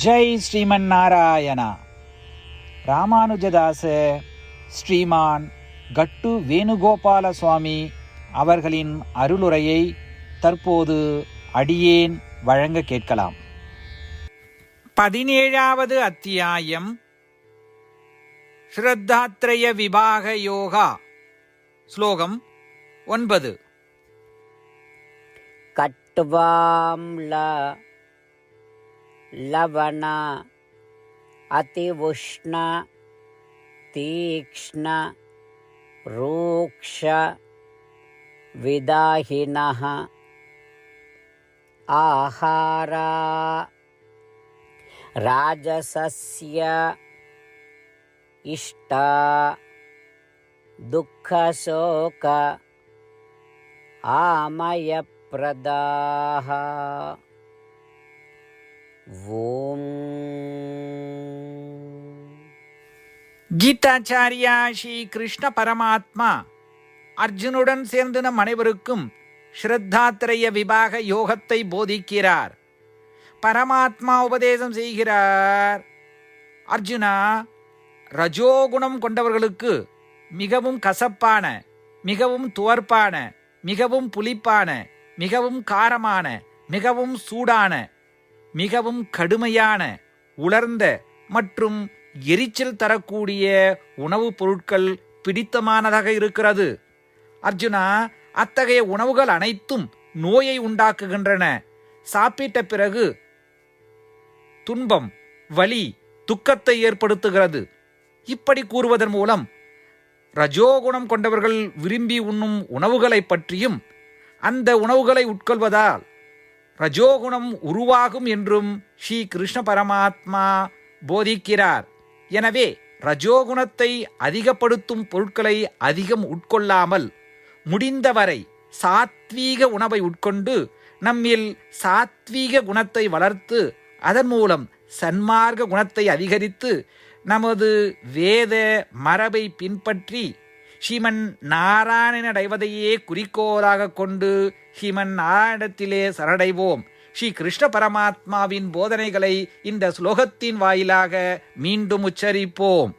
ஜெய் ஸ்ரீமன் நாராயணா. ராமானுஜதாச ஸ்ரீமான் கட்டு வேணுகோபால சுவாமி அவர்களின் அருளுரையை தற்போது அடியேன் வழங்க கேட்கலாம். 17வது அத்தியாயம் ஸ்ரத்தாத்ரய விபாக யோகா. ஸ்லோகம் 9. கட்வாம்ல லவண அதிவுஷ்ண தீக்ஷ்ண ரூக்ஷ விதாஹினः ஆஹாரா ராஜசஸ்ய இஷ்டா துக்கசோக ஆமயப்ரதாः. ஓம். கீதாச்சாரியா ஸ்ரீ கிருஷ்ண பரமாத்மா அர்ஜுனுடன் சேர்ந்து நம் அனைவருக்கும் ஸ்ரத்தாத்ரய விபாக யோகத்தை போதிக்கிறார். பரமாத்மா உபதேசம் செய்கிறார். அர்ஜுனா, ரஜோகுணம் கொண்டவர்களுக்கு மிகவும் கசப்பான, மிகவும் துவர்ப்பான, மிகவும் புளிப்பான, மிகவும் காரமான, மிகவும் சூடான, மிகவும் கடுமையான, உலர்ந்த மற்றும் எரிச்சல் தரக்கூடிய உணவுப் பொருட்கள் பிடித்தமானதாக இருக்கிறது. அர்ஜுனா, அத்தகைய உணவுகள் அனைத்தும் நோயை உண்டாக்குகின்றன. சாப்பிட்ட பிறகு துன்பம், வலி, துக்கத்தை ஏற்படுத்துகிறது. இப்படி கூறுவதன் மூலம் ரஜோகுணம் கொண்டவர்கள் விரும்பி உண்ணும் உணவுகளை பற்றியும் அந்த உணவுகளை உட்கொள்வதால் ரஜோகுணம் உருவாகும் என்றும் ஸ்ரீ கிருஷ்ண பரமாத்மா போதிக்கிறார். எனவே ரஜோகுணத்தை அதிகப்படுத்தும் பொருட்களை அதிகம் உட்கொள்ளாமல் முடிந்தவரை சாத்வீக உணவை உட்கொண்டு நம்மில் சாத்வீக குணத்தை வளர்த்து அதன் மூலம் சன்மார்க்க குணத்தை அதிகரித்து நமது வேத மரபை பின்பற்றி ஸ்ரீமன் நாராயணன் அடைவதையே குறிக்கோளாக கொண்டு ஸ்ரீமன் நாராயணத்திலே சரணடைவோம். ஸ்ரீ கிருஷ்ண பரமாத்மாவின் போதனைகளை இந்த ஸ்லோகத்தின் வாயிலாக மீண்டும் உச்சரிப்போம்.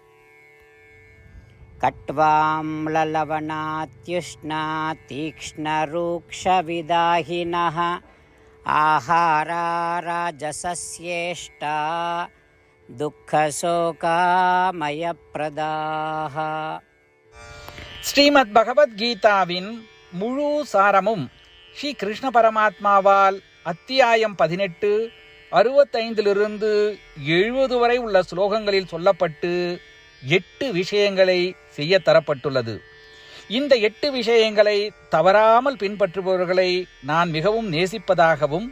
கட்வாம்லவணாத்யுஷ்ணா தீக்ஷ்ண ரூக்ஷ விதாஹினः ஆஹாரா ராஜசஸ்யேஷ்டா துக்கசோகாமயப்ரதாः. ஸ்ரீமத் பகவத்கீதாவின் முழு சாரமும் ஸ்ரீ கிருஷ்ண பரமாத்மாவால் அத்தியாயம் 18 65 70 வரை உள்ள ஸ்லோகங்களில் சொல்லப்பட்டு 8 விஷயங்களை செய்ய தரப்பட்டுள்ளது. இந்த 8 விஷயங்களை தவறாமல் பின்பற்றுபவர்களை நான் மிகவும் நேசிப்பதாகவும்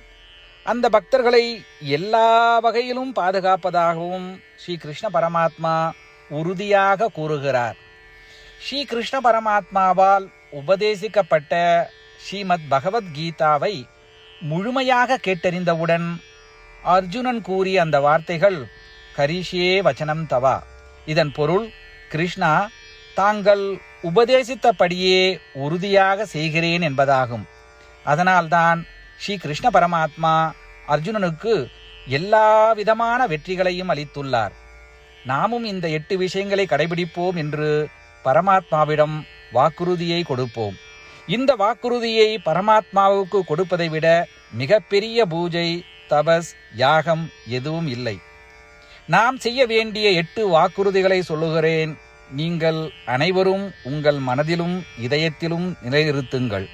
அந்த பக்தர்களை எல்லா வகையிலும் பாதுகாப்பதாகவும் ஸ்ரீ கிருஷ்ண பரமாத்மா உறுதியாக கூறுகிறார். ஸ்ரீ கிருஷ்ண பரமாத்மாவால் உபதேசிக்கப்பட்ட ஸ்ரீமத் பகவத்கீதாவை முழுமையாக கேட்டறிந்தவுடன் அர்ஜுனன் கூறிய அந்த வார்த்தைகள் கரிஷ்யே வச்சனம் தவா. இதன் பொருள், கிருஷ்ணா, தாங்கள் உபதேசித்தபடியே உறுதியாக செய்கிறேன் என்பதாகும். அதனால்தான் ஸ்ரீ கிருஷ்ண பரமாத்மா அர்ஜுனனுக்கு எல்லா விதமான வெற்றிகளையும் அளித்துள்ளார். நாமும் இந்த 8 விஷயங்களை கடைபிடிப்போம் என்று பரமாத்மாவிடம் வாக்குறுதியை கொடுப்போம். இந்த வாக்குறுதியை பரமாத்மாவுக்கு கொடுப்பதை விட மிகப்பெரிய பூஜை, தபஸ், யாகம் எதுவும் இல்லை. நாம் செய்ய வேண்டிய 8 வாக்குறுதிகளை சொல்லுகிறேன். நீங்கள் அனைவரும் உங்கள் மனதிலும் இதயத்திலும் நிலைநிறுத்துங்கள்.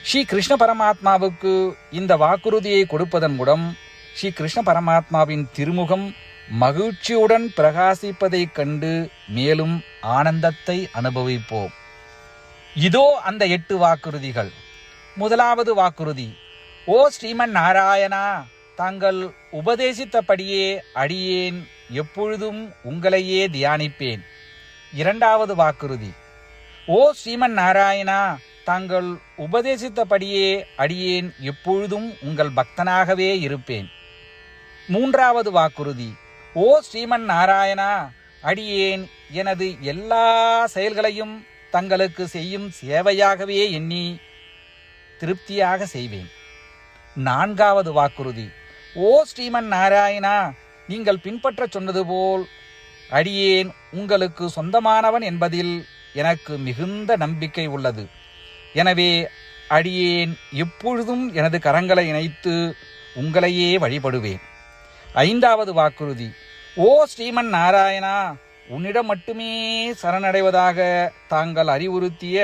ஸ்ரீ கிருஷ்ண பரமாத்மாவுக்கு இந்த வாக்குறுதியை கொடுப்பதன் மூலம் ஸ்ரீ கிருஷ்ண பரமாத்மாவின் திருமுகம் மகிழ்ச்சியுடன் பிரகாசிப்பதைக் கண்டு மேலும் ஆனந்தத்தை அனுபவிப்போம். இதோ அந்த 8 வாக்குறுதிகள். முதலாவது வாக்குறுதி: ஓ ஸ்ரீமன் நாராயணா, தாங்கள் உபதேசித்தபடியே அடியேன் எப்பொழுதும் உங்களையே தியானிப்பேன். இரண்டாவது வாக்குறுதி: ஓ ஸ்ரீமன் நாராயணா, தாங்கள் உபதேசித்தபடியே அடியேன் எப்பொழுதும் உங்கள் பக்தனாகவே இருப்பேன். மூன்றாவது வாக்குறுதி: ஓ ஸ்ரீமன் நாராயணா, அடியேன் எனது எல்லா செயல்களையும் தங்களுக்கு செய்யும் சேவையாகவே எண்ணி திருப்தியாக செய்வேன். நான்காவது வாக்குறுதி: ஓ ஸ்ரீமன் நாராயணா, நீங்கள் பின்பற்றச் சொன்னது போல் அடியேன் உங்களுக்கு சொந்தமானவன் என்பதில் எனக்கு மிகுந்த நம்பிக்கை உள்ளது. எனவே அடியேன் எப்பொழுதும் எனது கரங்களை இணைத்து உங்களையே வழிபடுவேன். 5வது வாக்குறுதி. ஓ ஸ்ரீமன் நாராயணா, உன்னிடம் மட்டுமே சரணடைவதாக தாங்கள் அறிவுறுத்திய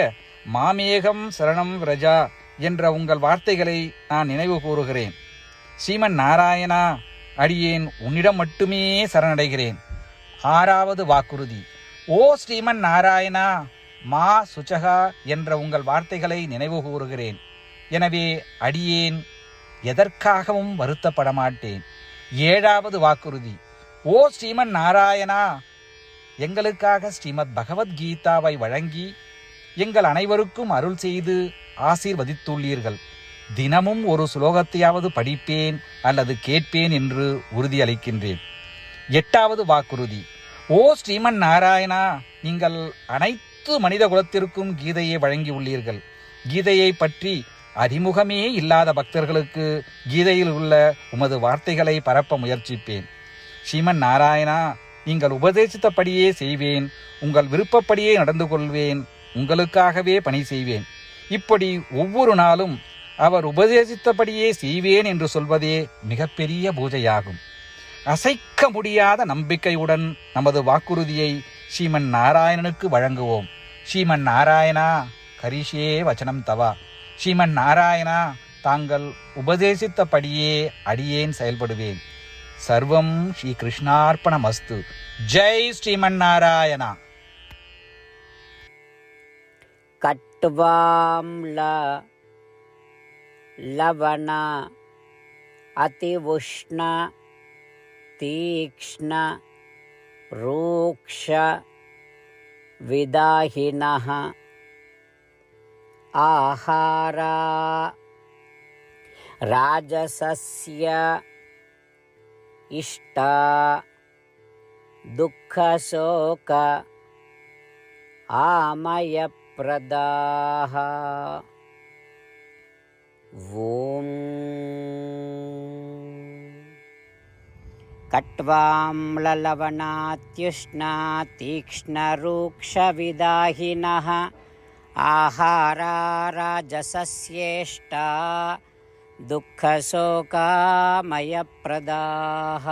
மாமேகம் சரணம் விரஜா என்ற உங்கள் வார்த்தைகளை நான் நினைவு கூறுகிறேன். ஸ்ரீமன் நாராயணா, அடியேன் உன்னிடம் மட்டுமே சரணடைகிறேன். 6வது வாக்குறுதி. ஓ ஸ்ரீமன் நாராயணா, மா சுச்சகா என்ற உங்கள் வார்த்தைகளை நினைவு கூறுகிறேன். எனவே அடியேன் எதற்காகவும் வருத்தப்பட மாட்டேன். 7வது வாக்குறுதி. ஓ ஸ்ரீமன் நாராயணா, எங்களுக்காக ஸ்ரீமத் பகவத்கீதாவை வழங்கி எங்கள் அனைவருக்கும் அருள் செய்து ஆசீர்வதித்துள்ளீர்கள். தினமும் ஒரு ஸ்லோகத்தையாவது படிப்பேன் அல்லது கேட்பேன் என்று உறுதியளிக்கின்றேன். 8வது வாக்குறுதி. ஓ ஸ்ரீமன் நாராயணா, நீங்கள் அனைத்து மனித குலத்திற்கும் கீதையை வழங்கியுள்ளீர்கள். கீதையை பற்றி அறிமுகமே இல்லாத பக்தர்களுக்கு கீதையில் உள்ள உமது வார்த்தைகளை பரப்ப முயற்சிப்பேன். ஸ்ரீமன் நாராயணா, நீங்கள் உபதேசித்தபடியே செய்வேன். உங்கள் விருப்பப்படியே நடந்து கொள்வேன். உங்களுக்காகவே பணி செய்வேன். இப்படி ஒவ்வொரு நாளும் அவர் உபதேசித்தபடியே செய்வேன் என்று சொல்வதே மிகப்பெரிய பூஜையாகும். அசைக்க முடியாத நம்பிக்கையுடன் நமது வாக்குறுதியை ஸ்ரீமன் நாராயணனுக்கு வழங்குவோம். ஸ்ரீமன் நாராயணா, கரிஷே வச்சனம் தவா. ஸ்ரீமன் நாராயணா, தாங்கள் உபதேசித்தபடியே அடியேன் செயல்படுவேன். சர்வம் ஸ்ரீ கிருஷ்ணார்ப்பணமஸ்து. ஜெய் ஸ்ரீமன் நாராயணா. கட்வாம் லவண அதிவுஷ்ண தீக்ஷ்ண ரூக்ஷ விதாஹினः ஆஹாரா ராஜசஸ்ய இஷ்டா துக்கசோக ஆமயப்ரதாः. ஓம் கட்வாம்லலவணாத்யுஷ்ணா தீக்ஷ்ணரூக்ஷவிதாஹினः ஆஹாரா ராஜசஸ்யேஷ்டா துக்கசோகாமயப்ரதாः.